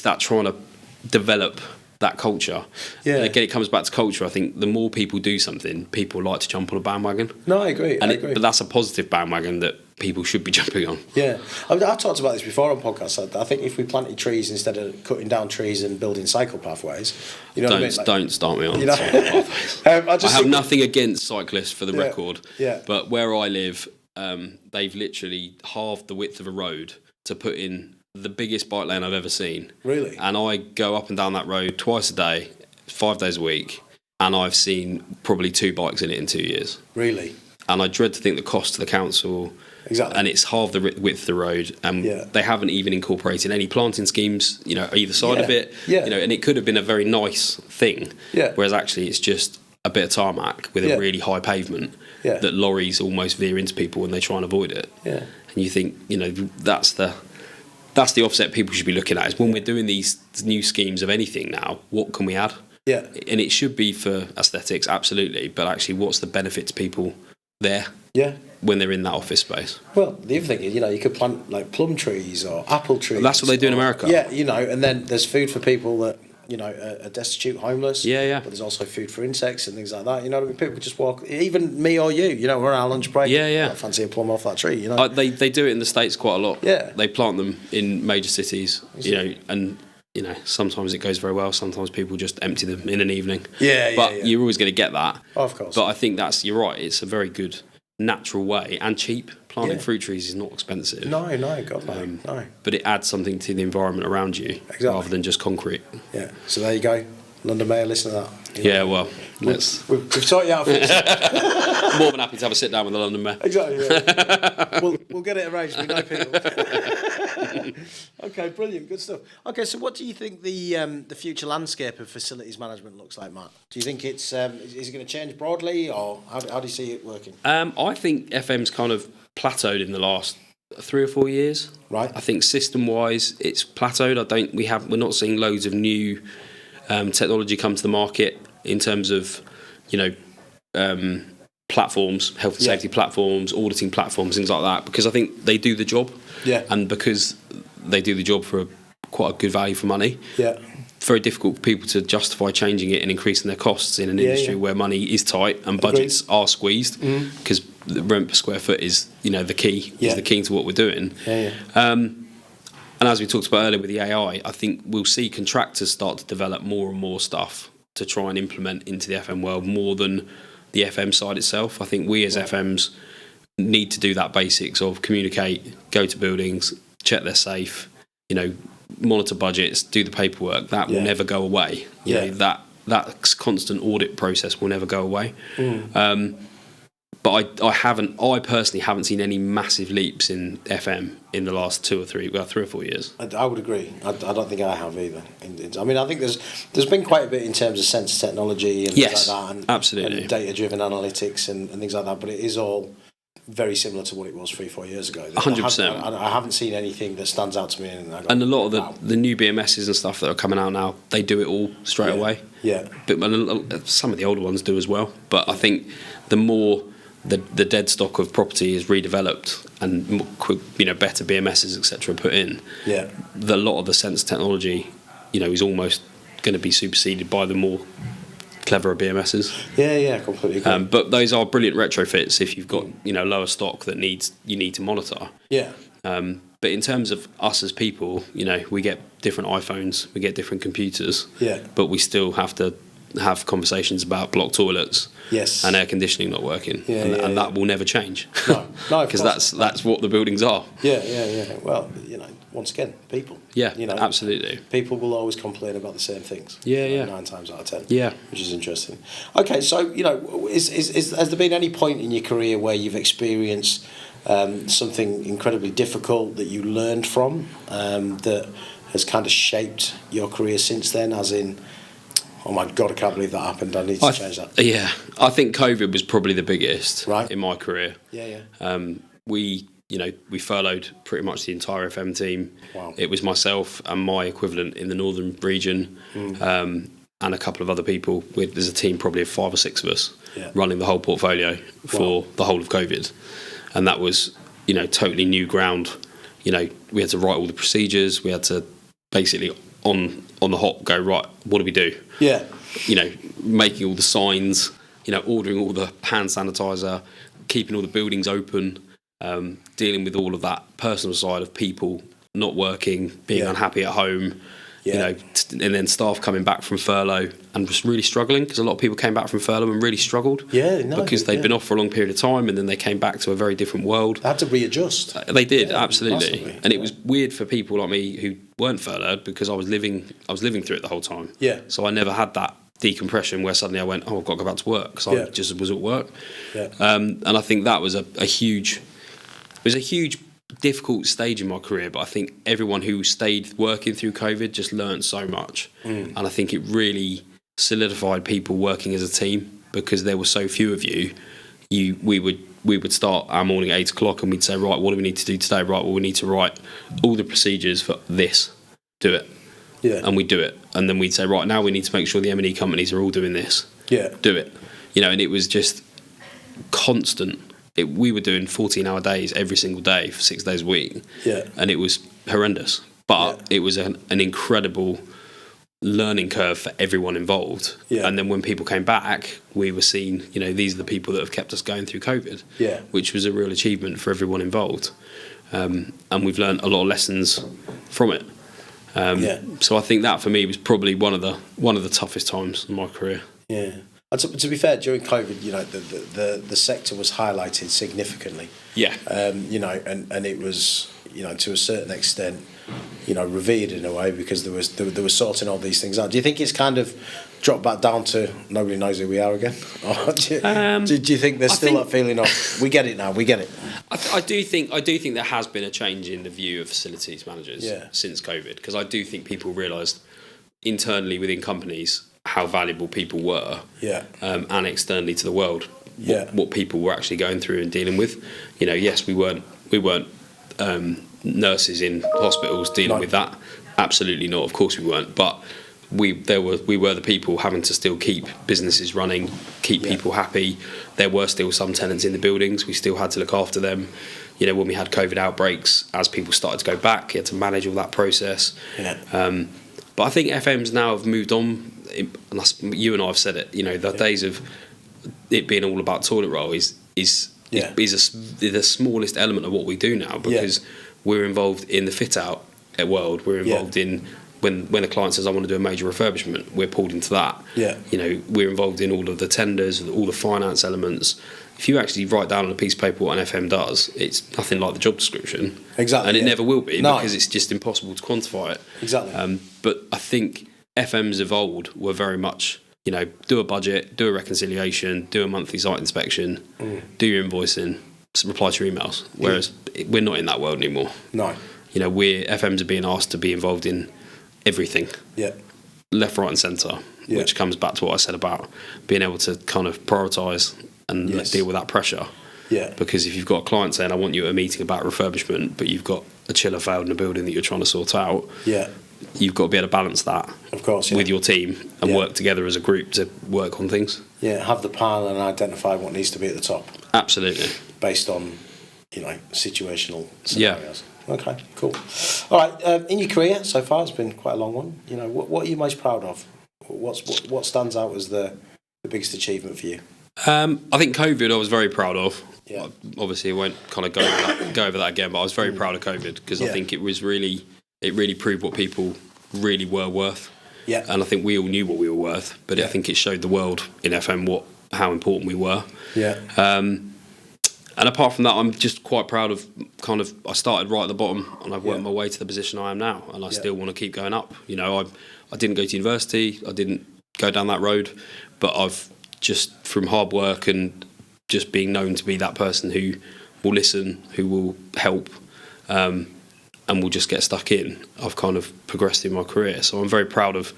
that trying to develop that culture. Yeah. And again, it comes back to culture. I think the more people do something, people like to jump on a bandwagon. No, I agree. But that's a positive bandwagon that people should be jumping on. Yeah. I've talked about this before on podcasts. I think if we planted trees instead of cutting down trees and building cycle pathways, don't start me on cycle pathways. I have nothing against cyclists for the record. Yeah. But where I live, they've literally halved the width of a road to put in the biggest bike lane I've ever seen. Really? And I go up and down that road twice a day, 5 days a week, and I've seen probably 2 bikes in it in 2 years. Really? And I dread to think the cost to the council. Exactly. And it's half the width of the road, and they haven't even incorporated any planting schemes, either side of it. Yeah. And it could have been a very nice thing. Yeah. Whereas actually it's just a bit of tarmac with a really high pavement that lorries almost veer into people when they try and avoid it. Yeah. And you think, that's the offset people should be looking at, is when we're doing these new schemes of anything now, what can we add? Yeah. And it should be for aesthetics, absolutely, but actually what's the benefit to people there when they're in that office space? Well, the other thing is, you could plant like plum trees or apple trees. And that's what they do in America. Yeah, and then there's food for people that, are destitute, homeless. Yeah, yeah. But there's also food for insects and things like that. People just walk, even me or you, we're on our lunch break. Yeah, yeah. I fancy a plum off that tree, They do it in the States quite a lot. Yeah. They plant them in major cities, and sometimes it goes very well. Sometimes people just empty them in an evening. Yeah, but you're always going to get that. Oh, of course. But I think you're right. It's a very good natural way and cheap. Planting fruit trees is not expensive. No, God, no. But it adds something to the environment around you rather than just concrete. Yeah. So there you go. London Mayor, listen to that. Yeah, well, we've taught you how to more than happy to have a sit down with the London Mayor. Exactly. Yeah. we'll get it arranged. We know people. Okay, brilliant, good stuff. Okay, so what do you think the future landscape of facilities management looks like, Matt? Do you think it's is it going to change broadly, or how do you see it working? I think FM's kind of plateaued in the last 3 or 4 years. Right. I think system-wise, it's plateaued. We're not seeing loads of new technology come to the market in terms of, platforms, health and safety platforms, auditing platforms, things like that, because I think they do the job. Yeah. And because they do the job for quite a good value for money. Yeah. very difficult for people to justify changing it and increasing their costs in an industry where money is tight and budgets are squeezed, because the rent per square foot is, the key is the key to what we're doing. And as we talked about earlier with the AI, I think we'll see contractors start to develop more and more stuff to try and implement into the FM world more than the FM side itself. I think we as FMs need to do that basics of communicate, go to buildings, check they're safe, monitor budgets, do the paperwork. That will never go away. That constant audit process will never go away. But I personally haven't seen any massive leaps in FM in the last 3 or 4 years. I would agree. I don't think I have either. I mean, I think there's been quite a bit in terms of sensor technology and things like that, and absolutely, and data-driven analytics and things like that. But it is all very similar to what it was 3-4 years ago. 100%. I haven't seen anything that stands out to me. And a lot of the new BMSs and stuff that are coming out now, they do it all straight away. Yeah. But some of the older ones do as well. But I think the more the dead stock of property is redeveloped and better BMSs, etc., put in, a lot of the sensor technology, is almost going to be superseded by the more cleverer BMSs. Yeah, completely agree. But those are brilliant retrofits if you've got lower stock that you need to monitor. Yeah. But in terms of us as people, we get different iPhones, we get different computers. Yeah. But we still have to have conversations about blocked toilets. Yes. And air conditioning not working. And that will never change. No, because that's what the buildings are. Yeah. Well, once again, people. Yeah, absolutely. People will always complain about the same things. 9 times out of 10. Yeah. Which is interesting. Okay, so, has there been any point in your career where you've experienced something incredibly difficult that you learned from, that has kind of shaped your career since then, as in, oh my God, I can't believe that happened, I need to change that? Yeah, I think COVID was probably the biggest in my career. Yeah. We furloughed pretty much the entire FM team. Wow. It was myself and my equivalent in the northern region, and a couple of other people. There's a team probably of 5 or 6 of us running the whole portfolio for the whole of COVID. And that was, totally new ground. We had to write all the procedures. We had to basically on the hop go, right, what do we do? Yeah. Making all the signs, ordering all the hand sanitizer, keeping all the buildings open, dealing with all of that personal side of people not working, being unhappy at home, and then staff coming back from furlough and just really struggling, because a lot of people came back from furlough and really struggled because they'd been off for a long period of time, and then they came back to a very different world. They had to readjust. They did, absolutely. Massively. And it was weird for people like me who weren't furloughed, because I was living through it the whole time. Yeah. So I never had that decompression where suddenly I went, I've got to go back to work, because I just was at work. Yeah. And I think that was a huge difficult stage in my career, but I think everyone who stayed working through COVID just learned so much. And I think it really solidified people working as a team, because there were so few of you. We would start our morning at 8 o'clock and we'd say, right, what do we need to do today? Right, well, we need to write all the procedures for this, do it. Yeah. And we'd do it. And then we'd say, right, now we need to make sure the M&E companies are all doing this. Yeah. Do it. And it was just constant. We were doing 14-hour days every single day for 6 days a week. Yeah. And it was horrendous. But it was an incredible learning curve for everyone involved. Yeah. And then when people came back, we were seeing, these are the people that have kept us going through COVID. Yeah. Which was a real achievement for everyone involved. And we've learned a lot of lessons from it. So I think that for me was probably one of the toughest times in my career. Yeah. And to be fair, during COVID, the sector was highlighted significantly. Yeah. And it was, to a certain extent, revered in a way, because there was sorting all these things out. Do you think it's kind of dropped back down to nobody knows who we are again? Or do you think there's still that feeling of we get it now, we get it? I do think there has been a change in the view of facilities managers since COVID, because I do think people realised internally within companies how valuable people were, and externally to the world, what people were actually going through and dealing with. Yes, we weren't nurses in hospitals dealing with that. Absolutely not. Of course we weren't. But we were the people having to still keep businesses running, keep people happy. There were still some tenants in the buildings. We still had to look after them. When we had COVID outbreaks, as people started to go back, you had to manage all that process. Yeah. But I think FMs now have moved on, and you and I have said it. You know, the days of it being all about toilet roll is the smallest element of what we do now, because we're involved in the fit out world. We're involved in when a client says I want to do a major refurbishment, we're pulled into that. Yeah. You know, we're involved in all of the tenders, all the finance elements. If you actually write down on a piece of paper what an FM does, it's nothing like the job description. Exactly. And it never will be, because it's just impossible to quantify it. Exactly. But I think FMs of old were very much, you know, do a budget, do a reconciliation, do a monthly site inspection, do your invoicing, reply to your emails. Whereas we're not in that world anymore. No. You know, FMs are being asked to be involved in everything. Yeah. Left, right and centre, which comes back to what I said about being able to kind of prioritise and deal with that pressure. Yeah. Because if you've got a client saying, I want you at a meeting about refurbishment, but you've got a chiller failed in a building that you're trying to sort out, you've got to be able to balance that, of course, with your team and work together as a group to work on things. Yeah, have the plan and identify what needs to be at the top. Absolutely. Based on, you know, situational scenarios. Yeah. Okay, cool. All right, in your career so far, it's been quite a long one. You know, what are you most proud of? What stands out as the biggest achievement for you? I think COVID I was very proud of. Yeah. Obviously, I won't kind of go over that again, but I was very proud of COVID, because I think it really proved what people really were worth. Yeah. And I think we all knew what we were worth, but I think it showed the world in FM how important we were. Yeah. And apart from that, I'm just quite proud of I started right at the bottom and I've worked my way to the position I am now, and I still want to keep going up. You know, I didn't go to university, I didn't go down that road, but I've just, from hard work and just being known to be that person who will listen, who will help, and will just get stuck in, I've kind of progressed in my career. So I'm very proud of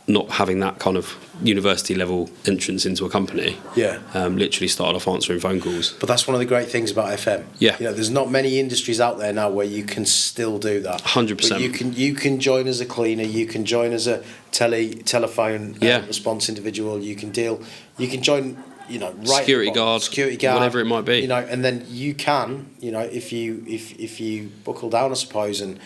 not having that kind of university level entrance into a company. Yeah. Literally started off answering phone calls. But that's one of the great things about FM. Yeah. You know, there's not many industries out there now where you can still do that. 100%. But you can join as a cleaner, you can join as a telephone response individual, you can join, you know, right security guard, whatever it might be. You know, and then you can, you know, if you buckle down, I suppose, and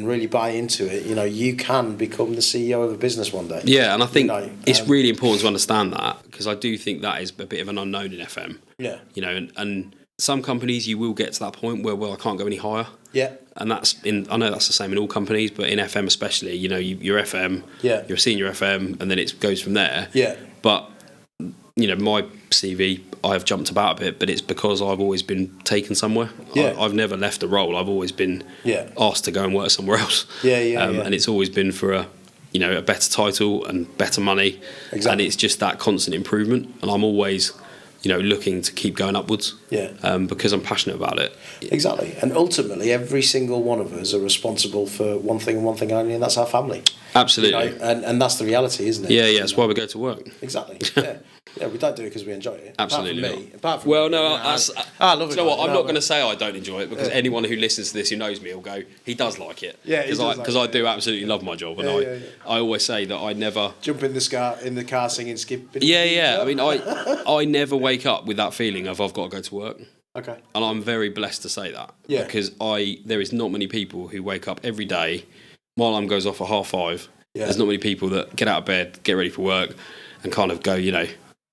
really buy into it, you know, you can become the CEO of a business one day. Yeah, and I think it's really important to understand that, because I do think that is a bit of an unknown in FM. Yeah. You know, and some companies you will get to that point where, well, I can't go any higher. Yeah. And I know that's the same in all companies, but in FM especially, you know, you're FM, you're a senior FM, and then it goes from there. Yeah. But you know, my CV, I've jumped about a bit, but it's because I've always been taken somewhere. Yeah. I've never left a role. I've always been asked to go and work somewhere else. And it's always been for a better title and better money. Exactly. And it's just that constant improvement. And I'm always, you know, looking to keep going upwards. Yeah. Because I'm passionate about it. Exactly. And ultimately, every single one of us are responsible for one thing and one thing only, and that's our family. Absolutely. You know? And that's the reality, isn't it? Yeah, yeah. That's why we go to work. Exactly. Yeah. Yeah, we don't do it because we enjoy it. Absolutely Apart from me. I love it. You know what? I'm not going to say I don't enjoy it, because anyone who listens to this who knows me will go, he does like it. Yeah, because I do absolutely love my job, and I always say that I never jump in the car singing skip. Yeah. I mean, I never wake up with that feeling of I've got to go to work. Okay. And I'm very blessed to say that. Yeah. Because there is not many people who wake up every day. My alarm goes off at 5:30. Yeah. There's not many people that get out of bed, get ready for work, and kind of go, you know,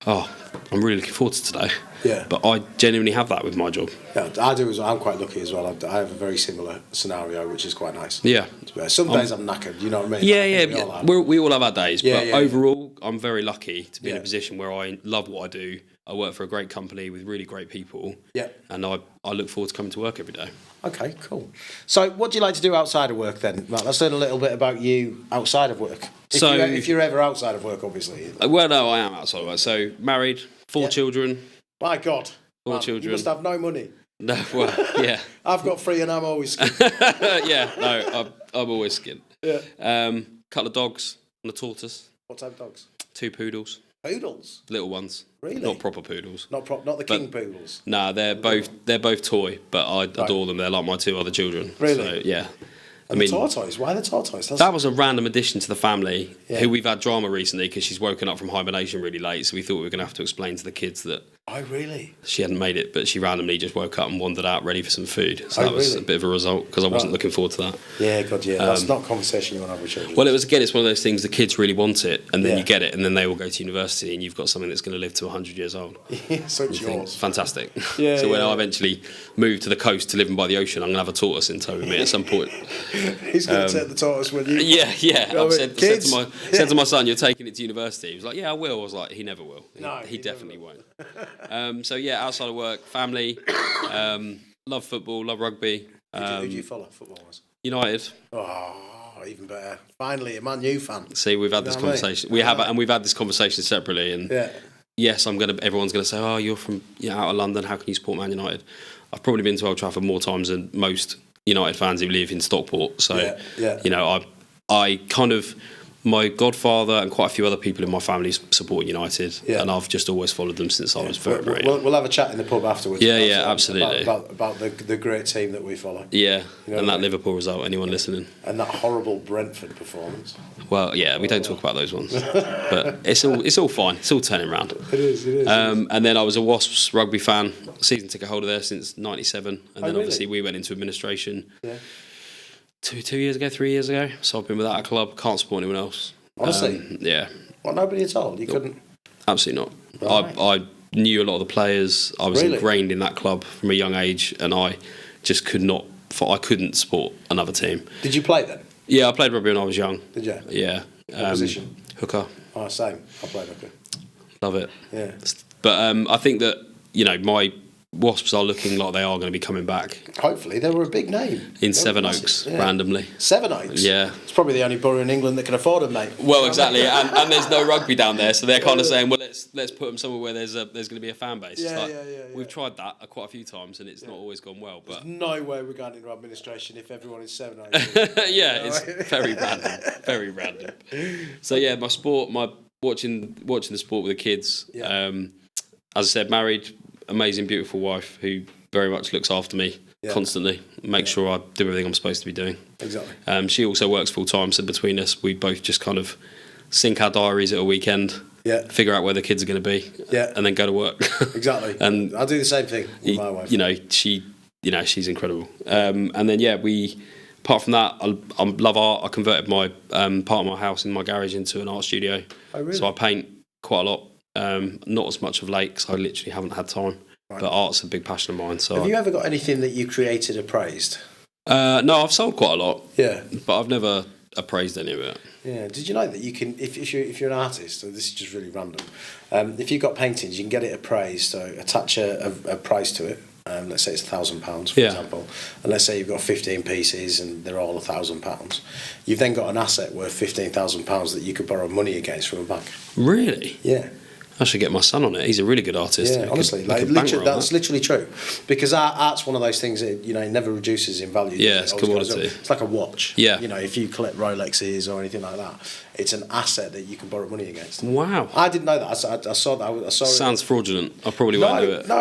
oh, I'm really looking forward to today. Yeah. But I genuinely have that with my job. Yeah, I do as well. I'm quite lucky as well. I have a very similar scenario, which is quite nice. Yeah. Some days I'm knackered, you know what I mean? Yeah. We all have our days. But overall, I'm very lucky to be in a position where I love what I do. I work for a great company with really great people. Yeah. And I look forward to coming to work every day. Okay, cool. So what do you like to do outside of work then, Matt? Let's learn a little bit about you outside of work. If you're ever outside of work, obviously. Well, no, I am outside of work. So married, 4 children. My God. 4 children. You must have no money. No, well, yeah. I've got 3 and I'm always skint. Yeah, no, I'm always skint. Yeah. Couple of dogs and a tortoise. What type of dogs? 2 poodles. Poodles? Little ones. Really? Not proper poodles. Not the king poodles? Nah, they're both toy, but I adore them. They're like my 2 other children. Really? So, yeah. And the tortoise? Why the tortoise? That was a random addition to the family, who we've had drama recently because she's woken up from hibernation really late, so we thought we were going to have to explain to the kids that Oh, really? She hadn't made it, but she randomly just woke up and wandered out ready for some food. So that was really? a bit of a result because I wasn't looking forward to that. Yeah, God, yeah. That's not a conversation you want to have with children. Well, it's one of those things the kids really want it, and then you get it, and then they will go to university, and you've got something that's going to live to 100 years old. So it's yours. Fantastic. So when I eventually move to the coast to living by the ocean, I'm going to have a tortoise in tow with me at some point. He's going to take the tortoise with you. Yeah. I've said Kids? to my son, "You're taking it to university." He was like, "Yeah, I will." I was like, "He never will. He definitely won't." So yeah, outside of work, family, love football, love rugby. Who do you follow football-wise? United. Oh, even better. Finally, a Man U fan. See, we've had this conversation. We've had this conversation separately, and yes, everyone's gonna say, "Oh, you're from out of London. How can you support Man United?" I've probably been to Old Trafford more times than most United fans who live in Stockport. So, I kind of. My godfather and quite a few other people in my family support United, and I've just always followed them since I was very, very young. We'll have a chat in the pub afterwards. Absolutely. About the great team that we follow. Yeah, and that Liverpool result, anyone listening. And that horrible Brentford performance. Well, yeah, we don't talk about those ones. But it's all fine. It's all turning around. It is. And then I was a Wasps rugby fan, season ticket holder there since '97. And then obviously we went into administration. Yeah. 3 years ago. So I've been without a club. Can't support anyone else. Honestly? Yeah. Well, nobody at all? You couldn't? Absolutely not. Right. I knew a lot of the players. I was ingrained in that club from a young age, and I just couldn't support another team. Did you play then? Yeah, I played rugby when I was young. Did you? Yeah. What position? Hooker. Oh, same. I played hooker. Love it. Yeah. But I think that, my Wasps are looking like they are going to be coming back. Hopefully, they were a big name. In Sevenoaks, randomly. Sevenoaks? Yeah. It's probably the only borough in England that can afford them, mate. Well, exactly, and there's no rugby down there, so they're kind of saying, well, let's put them somewhere where there's going to be a fan base. We've tried that quite a few times, and it's not always gone well. But there's no way we're going into administration if everyone is Sevenoaks. It's very random, very random. So yeah, my sport, watching the sport with the kids. Yeah. As I said, married. Amazing, beautiful wife who very much looks after me constantly, makes sure I do everything I'm supposed to be doing. Exactly. She also works full time, so between us, we both just kind of sync our diaries at a weekend, figure out where the kids are going to be, and then go to work. Exactly. And I do the same thing with my wife. She's incredible. And then apart from that, I love art. I converted my part of my house in my garage into an art studio. Oh, really? So I paint quite a lot. Not as much of late because I literally haven't had time. Right. But art's a big passion of mine. So have you ever got anything that you created appraised? No, I've sold quite a lot. Yeah, but I've never appraised any of it. Yeah. Did you know that you can, if you're an artist, so this is just really random, if you've got paintings, you can get it appraised. So attach a price to it. Let's say it's £1,000, for example, and let's say you've got 15 pieces and they're all £1,000. You've then got an asset worth £15,000 that you could borrow money against from a bank. Really? Yeah. I should get my son on it. He's a really good artist. Yeah, honestly, that's literally true. Because art's one of those things that it never reduces in value. Yeah, it's commodity. It's like a watch. Yeah. If you collect Rolexes or anything like that, it's an asset that you can borrow money against. Wow. I didn't know that. I saw that. I saw Sounds fraudulent. I probably won't do it. No.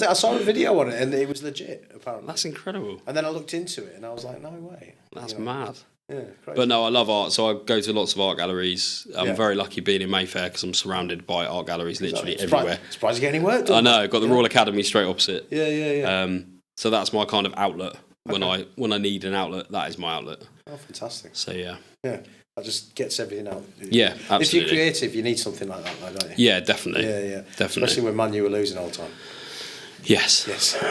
I saw a video on it and it was legit. Apparently. That's incredible. And then I looked into it and I was like, no way. That's mad. Yeah, crazy. But no, I love art, so I go to lots of art galleries. I'm very lucky being in Mayfair because I'm surrounded by art galleries literally everywhere. Surprised you get any work done. I know, got the Royal Academy straight opposite. Yeah. So that's my kind of outlet. When I need an outlet, that is my outlet. Oh, fantastic. So yeah. Yeah, that just gets everything out. Yeah, absolutely. If you're creative, you need something like that, though, don't you? Yeah, definitely. Yeah. Definitely. Especially when Man U were losing all the time. Yes.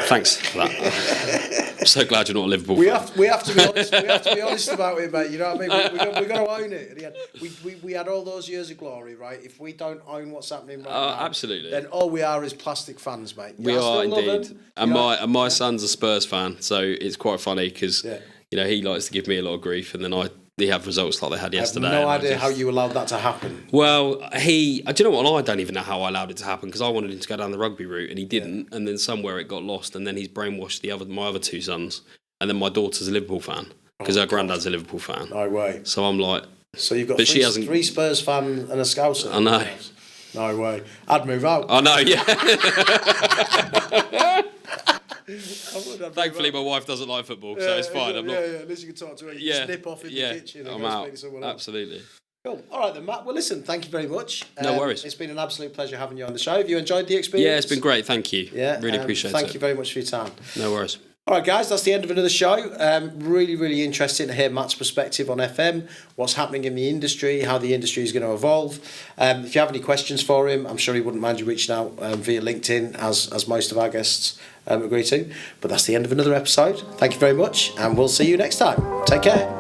Thanks for that. I'm so glad you're not a Liverpool fan. We have to be honest. We have to be honest about it, mate. You know what I mean? We got to own it. We had all those years of glory, right? If we don't own what's happening right now, absolutely, then all we are is plastic fans, mate. We are indeed. And my son's a Spurs fan, so it's quite funny because he likes to give me a lot of grief, and then they have results like they had yesterday. I have no idea how you allowed that to happen. Well, do you know what? I don't even know how I allowed it to happen because I wanted him to go down the rugby route and he didn't. And then somewhere it got lost, and then he's brainwashed my other two sons. And then my daughter's a Liverpool fan because her granddad's a Liverpool fan. No way. So I'm like, so you've got three Spurs fans and a Scouser. I know. No way. I'd move out. I know. Yeah. Thankfully, my wife doesn't like football, so it's fine. At least you can talk to her. You can snip off in the kitchen and go speak to someone else. Absolutely. Cool. All right then, Matt. Well, listen, thank you very much. No worries. It's been an absolute pleasure having you on the show. Have you enjoyed the experience? Yeah, it's been great. Thank you. Yeah, really appreciate it. Thank you very much for your time. No worries. All right, guys, that's the end of another show. Really, really interesting to hear Matt's perspective on FM, what's happening in the industry, how the industry is going to evolve. If you have any questions for him, I'm sure he wouldn't mind you reaching out via LinkedIn, as most of our guests agree to. But that's the end of another episode. Thank you very much, and we'll see you next time. Take care.